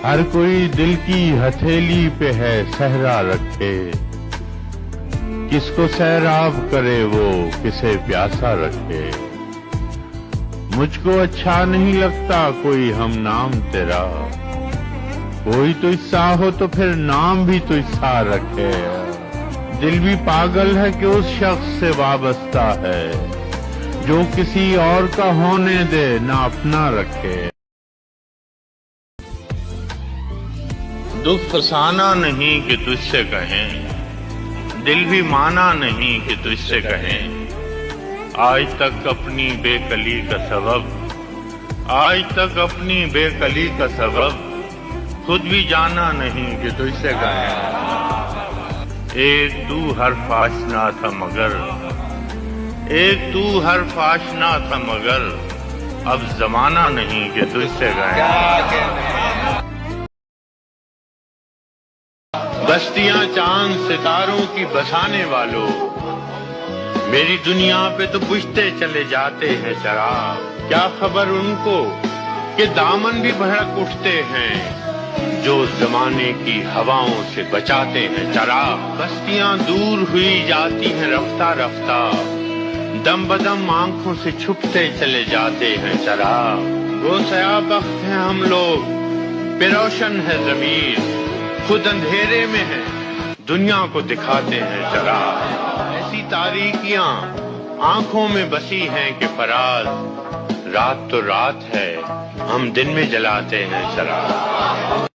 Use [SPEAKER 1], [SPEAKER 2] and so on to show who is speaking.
[SPEAKER 1] ہر کوئی دل کی ہتھیلی پہ ہے صحرا رکھے، کس کو سیراب کرے وہ کسے پیاسا رکھے۔ مجھ کو اچھا نہیں لگتا کوئی ہم نام تیرا، کوئی تو حصہ ہو تو پھر نام بھی تو حصہ رکھے۔ دل بھی پاگل ہے کہ اس شخص سے وابستہ ہے جو کسی اور کا ہونے دے نہ اپنا رکھے۔ دکھ فسانا نہیں کہ تجھ سے کہیں، دل بھی مانا نہیں کہ تجھ سے کہیں۔ آج تک اپنی بے کلی کا سبب، آج تک اپنی بے کلی کا سبب خود بھی جانا نہیں کہ تجھ سے کہیں۔ ایک تو حرف آشنا تھا مگر، ایک تو حرف آشنا تھا مگر اب زمانہ نہیں کہ تجھ سے کہیں۔ بستیاں چاند ستاروں کی بسانے والوں، میری دنیا پہ تو بجھتے چلے جاتے ہیں چراغ۔ کیا خبر ان کو کہ دامن بھی بھڑک اٹھتے ہیں جو زمانے کی ہواؤں سے بچاتے ہیں چراغ۔ بستیاں دور ہوئی جاتی ہیں رفتہ رفتہ، دم بدم آنکھوں سے چھپتے چلے جاتے ہیں چراغ۔ وہ سیاہ بخت ہیں ہم لوگ بے روشن ہے ضمیر، خود اندھیرے میں ہے دنیا کو دکھاتے ہیں چراغ۔ ایسی تاریکیاں آنکھوں میں بسی ہیں کہ فراز، رات تو رات ہے ہم دن میں جلاتے ہیں چراغ۔